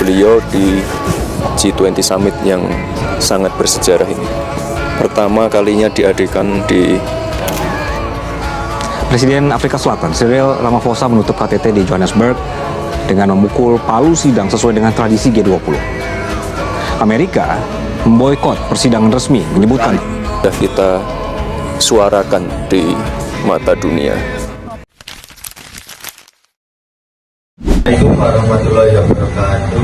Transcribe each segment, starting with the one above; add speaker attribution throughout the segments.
Speaker 1: beliau di G20 Summit yang sangat bersejarah ini. Pertama kalinya diadakan di
Speaker 2: Presiden Afrika Selatan Cyril Ramaphosa menutup KTT di Johannesburg dengan memukul palu sidang sesuai dengan tradisi G20. Amerika memboikot persidangan resmi, menyebutkan
Speaker 1: kita suarakan di mata dunia.
Speaker 3: Assalamualaikum warahmatullahi wabarakatuh.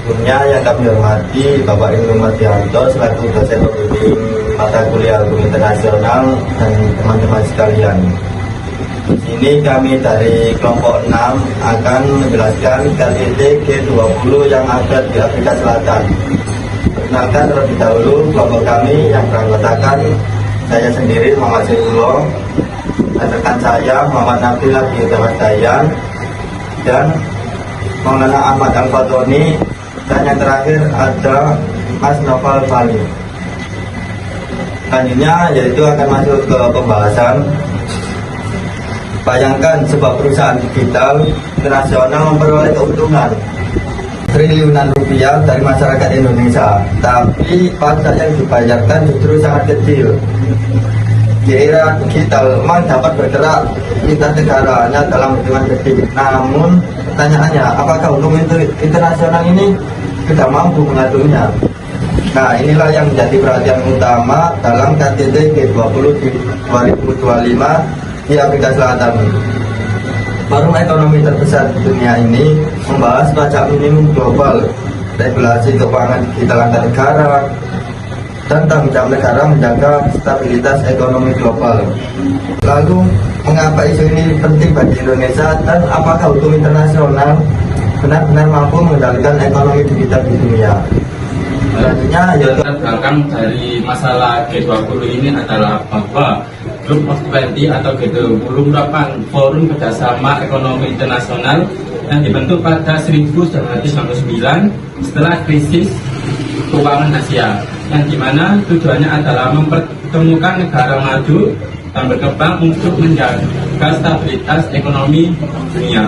Speaker 3: Sebelumnya yang kami hormati Bapak Ibnu Mardianto selaku dosen pembimbing mata kuliah hukum internasional dan teman-teman sekalian. Di sini kami dari kelompok 6 akan menjelaskan KTT G20 yang ada di Afrika Selatan. Perkenalkan terlebih dahulu kelompok kami yang beranggotakan saya sendiri Muhammad Saifullah, dan rekan saya Muhammad Nabil Abdiyudawadayan, dan Maulana Ahmad Al-Fatoni, dan yang terakhir ada Mas Noval Bali. Selanjutnya yaitu akan masuk ke pembahasan. Bayangkan sebuah perusahaan digital internasional memperoleh keuntungan triliunan rupiah dari masyarakat Indonesia, tapi pajak yang dibayarkan justru sangat kecil. Di era digital memang dapat bergerak lintas negara hanya dalam hitungan detik. Namun pertanyaannya, apakah hukum internasional ini sudah mampu mengaturnya? Nah, inilah yang menjadi perhatian utama dalam KTT G20 di 2025 di Afrika Selatan. Forum ekonomi terbesar di dunia ini membahas pajak minimum global, regulasi keuangan digital antar negara, dan tanggung jawab negara menjaga stabilitas ekonomi global. Lalu, mengapa isu ini penting bagi Indonesia, dan apakah hukum internasional benar-benar mampu mengendalikan ekonomi digital di dunia? Selanjutnya,
Speaker 4: latar belakang dari masalah G20 ini adalah bahwa Group of 20 atau G20 merupakan forum kerjasama ekonomi internasional yang dibentuk pada 1999 setelah krisis keuangan Asia, yang dimana tujuannya adalah mempertemukan negara maju dan berkembang untuk menjaga stabilitas ekonomi dunia.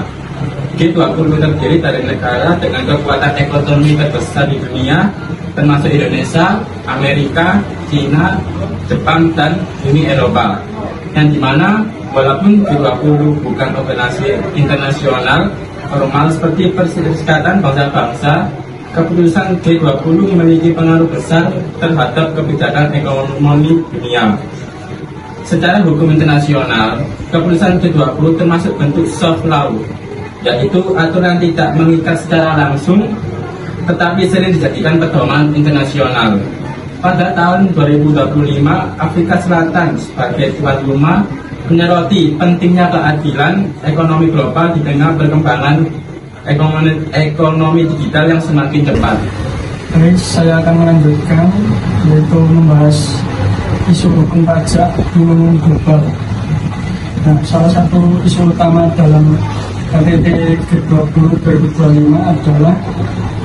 Speaker 4: G20 terdiri dari negara dengan kekuatan ekonomi terbesar di dunia, termasuk Indonesia, Amerika, China, Jepang, dan Uni Eropa. Yang dimana walaupun G20 bukan organisasi internasional formal seperti Perserikatan Bangsa-Bangsa, keputusan G20 memiliki pengaruh besar terhadap kebijakan ekonomi dunia. Secara hukum internasional, keputusan G20 termasuk bentuk soft law, yaitu aturan tidak mengikat secara langsung tetapi sering dijadikan pedoman internasional. Pada tahun 2025, Afrika Selatan sebagai tuan rumah menyoroti pentingnya keadilan ekonomi global di tengah perkembangan ekonomi digital yang semakin cepat.
Speaker 5: Baik, saya akan melanjutkan yaitu membahas isu hukum pajak minimum global. Nah, salah satu isu utama dalam KTT G20 2025 adalah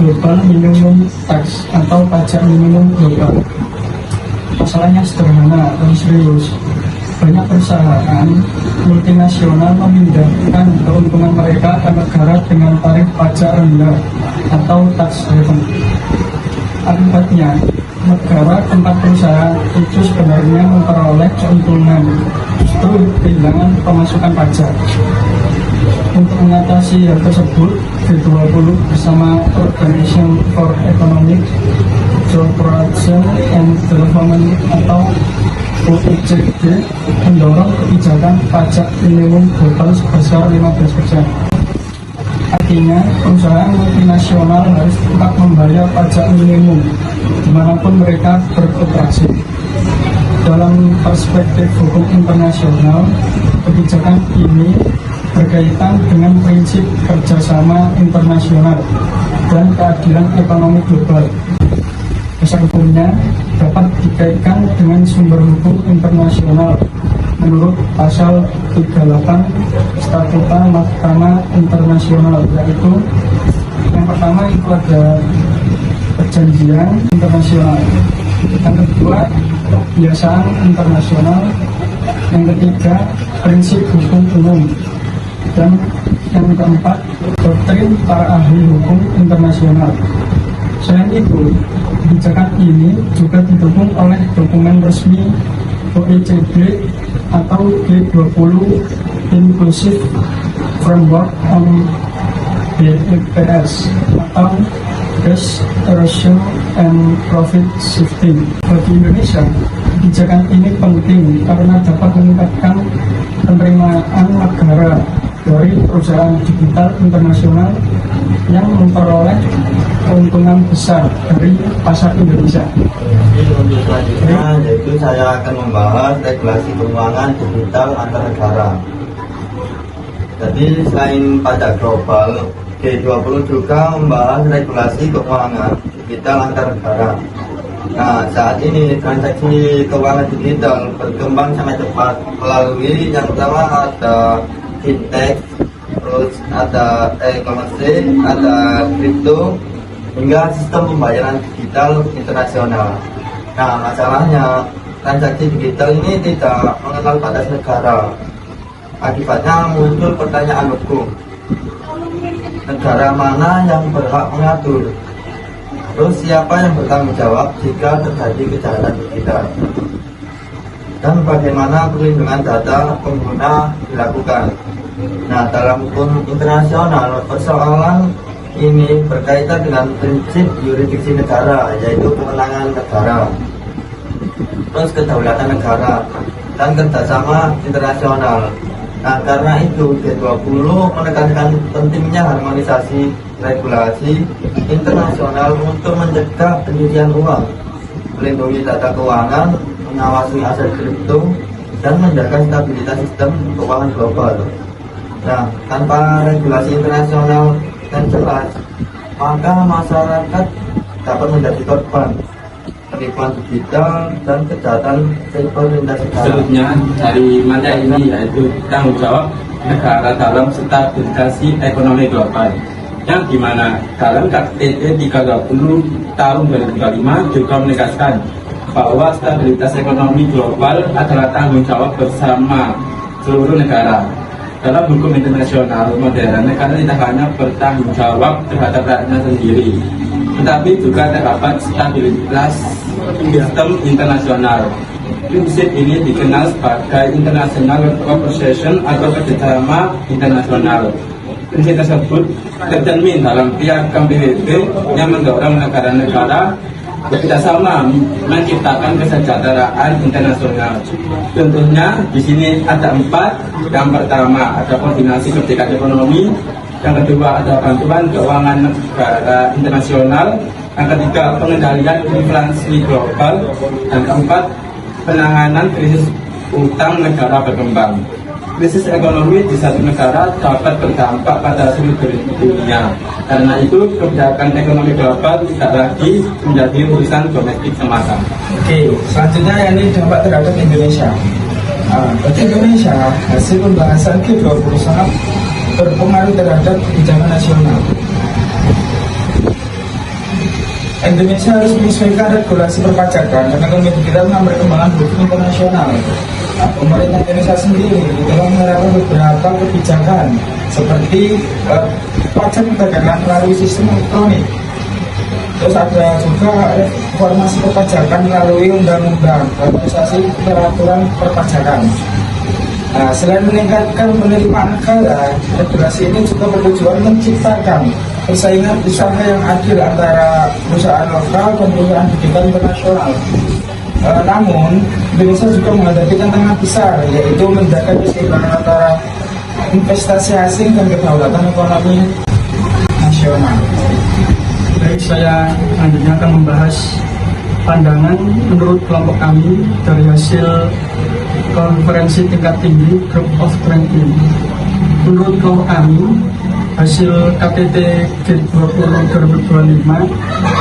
Speaker 5: Global Minimum Tax atau pajak minimum global. Masalahnya sederhana dan serius. Banyak perusahaan multinasional memindahkan keuntungan mereka ke negara dengan tarif pajak rendah atau tax haven. Akibatnya, negara tempat perusahaan itu sebenarnya memperoleh keuntungan justru kehilangan pemasukan pajak. Untuk mengatasi hal tersebut, G20 bersama Organization for Economic Cooperation and Development atau OECD mendorong kebijakan pajak minimum global sebesar 15%. Artinya, perusahaan multinasional harus tetap membayar pajak minimum dimanapun mereka beroperasi. Dalam perspektif hukum internasional, kebijakan ini berkaitan dengan prinsip kerjasama internasional dan keadilan ekonomi global. Dasar hukumnya dapat dikaitkan dengan sumber hukum internasional menurut pasal 38 Statuta Mahkamah Internasional, yaitu yang pertama itu ada perjanjian internasional, yang kedua kebiasaan internasional, yang ketiga prinsip hukum umum, dan yang keempat, doktrin para ahli hukum internasional. Selain itu, kebijakan ini juga didukung oleh dokumen resmi OECD atau G20 Inclusive Framework on BEPS atau Best Ratio and Profit Shifting. Bagi Indonesia, kebijakan ini penting karena dapat meningkatkan penerimaan negara dari perusahaan digital internasional yang memperoleh keuntungan besar dari pasar Indonesia.
Speaker 3: Untuk selanjutnya yaitu saya akan membahas regulasi keuangan digital antar negara. Jadi selain pajak global, G20 juga membahas regulasi keuangan digital antar negara. Nah, saat ini transaksi keuangan digital berkembang sangat cepat melalui yang pertama ada fintech, terus ada e-commerce, ada kripto, hingga sistem pembayaran digital internasional. Nah, masalahnya transaksi digital ini tidak mengenal batas negara. Akibatnya muncul pertanyaan hukum. Negara mana yang berhak mengatur? Terus siapa yang bertanggung jawab jika terjadi kejahatan digital? Dan bagaimana perlindungan data pengguna dilakukan? Nah, dalam hukum internasional, persoalan ini berkaitan dengan prinsip yurisdiksi negara, yaitu kewenangan negara, terus kedaulatan negara, dan kerjasama internasional. Nah, karena itu G20 menekankan pentingnya harmonisasi regulasi internasional untuk mencegah pencucian uang, melindungi data keuangan, mengawasi aset kripto, dan menjaga stabilitas sistem keuangan global. Nah, tanpa regulasi internasional yang jelas, maka masyarakat dapat menjadi korban penipuan digital dan kejahatan cyber lintas negara.
Speaker 4: Selanjutnya dari mata ini yaitu tanggung jawab negara dalam stabilisasi ekonomi global, yang dimana dalam KTT 30 tahun 2025 juga menegaskan bahwa stabilitas ekonomi global adalah tanggung jawab bersama seluruh negara. Dalam hukum internasional modern, negara tidak hanya bertanggung jawab terhadap rakyatnya sendiri, tetapi juga terdapat stabilitas sistem internasional. Prinsip ini dikenal sebagai International Cooperation atau kerjasama internasional. Prinsip tersebut tercermin dalam piagam PBB yang mendorong negara-negara bekerjasama menciptakan kesejahteraan internasional. Contohnya di sini ada 4. Yang pertama ada koordinasi kebijakan ekonomi, yang kedua ada bantuan keuangan negara internasional, yang ketiga pengendalian inflasi global, dan keempat penanganan krisis utang negara berkembang. Krisis ekonomi di satu negara dapat berdampak pada seluruh dunia. Karena itu kebijakan ekonomi global tidak lagi menjadi urusan domestik semata.
Speaker 6: Oke, selanjutnya ini dampak terhadap Indonesia. Bagi Indonesia, hasil pembahasan G20 sangat berpengaruh terhadap kebijakan nasional. Indonesia harus menyesuaikan regulasi perpajakan dan ekonomi digital dengan perkembangan hukum internasional. Nah, pemerintah Indonesia sendiri telah menerapkan beberapa kebijakan seperti pajak perdagangan melalui sistem elektronik. Terus ada juga reformasi perpajakan melalui undang-undang harmonisasi peraturan perpajakan. Nah, selain meningkatkan penerimaan negara, regulasi ini juga bertujuan menciptakan persaingan usaha yang adil antara perusahaan lokal dan perusahaan digital internasional. Namun, Indonesia juga menghadapi tantangan besar, yaitu menjaga keseimbangan antara investasi asing dan kedaulatan ekonomi nasional.
Speaker 5: Baik, saya selanjutnya akan membahas pandangan menurut kelompok kami dari hasil konferensi tingkat tinggi Group of 20. Menurut kelompok kami, hasil KTT G20 2025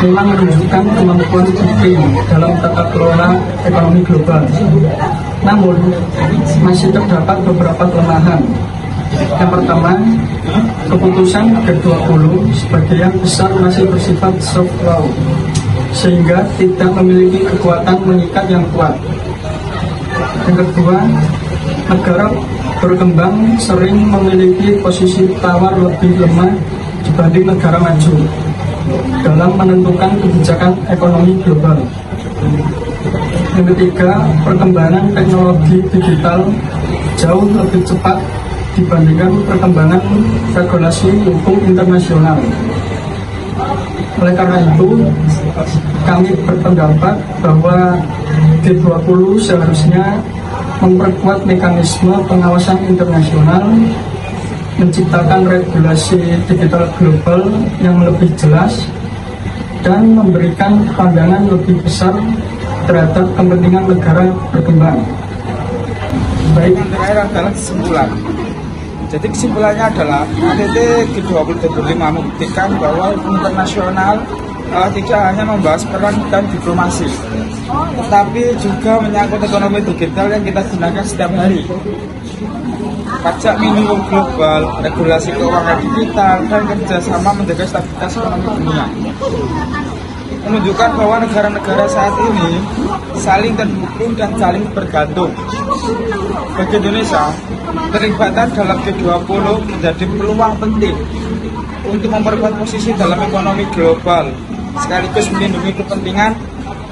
Speaker 5: memang menunjukkan kemampuan penting dalam tata kelola ekonomi global. Namun, masih terdapat beberapa kelemahan. Yang pertama, keputusan G20 sebagian besar masih bersifat soft law, sehingga tidak memiliki kekuatan mengikat yang kuat. Yang kedua, negara berkembang sering memiliki posisi tawar lebih lemah dibanding negara maju dalam menentukan kebijakan ekonomi global. Yang ketiga, perkembangan teknologi digital jauh lebih cepat dibandingkan perkembangan regulasi hukum internasional. Oleh karena itu, kami berpendapat bahwa G20 seharusnya memperkuat mekanisme pengawasan internasional, menciptakan regulasi digital global yang lebih jelas, dan memberikan pandangan lebih besar terhadap kepentingan negara berkembang.
Speaker 6: Baik, yang terakhir adalah kesimpulan. Jadi kesimpulannya adalah KTT G20 membuktikan bahwa hukum internasional tidak hanya membahas perang dan diplomasi, tetapi juga menyangkut ekonomi digital yang kita gunakan setiap hari. Pajak minimum global, regulasi keuangan digital, dan kerjasama menjaga stabilitas ekonomi dunia. Menunjukkan bahwa negara-negara saat ini saling terhubung dan saling bergantung. Bagi Indonesia, keterlibatan dalam G20 menjadi peluang penting untuk memperkuat posisi dalam ekonomi global, sekaligus melindungi kepentingan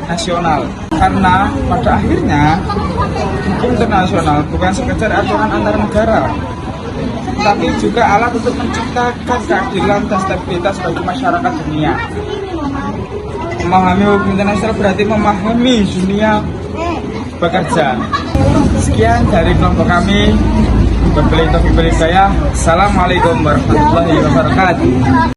Speaker 6: nasional. Karena pada akhirnya hukum internasional bukan sekedar aturan antar negara, tapi juga alat untuk menciptakan keadilan dan stabilitas bagi masyarakat dunia. Memahami hukum internasional berarti memahami dunia bekerja. Sekian dari kelompok kami. Berbelit saya. Assalamualaikum warahmatullahi wabarakatuh.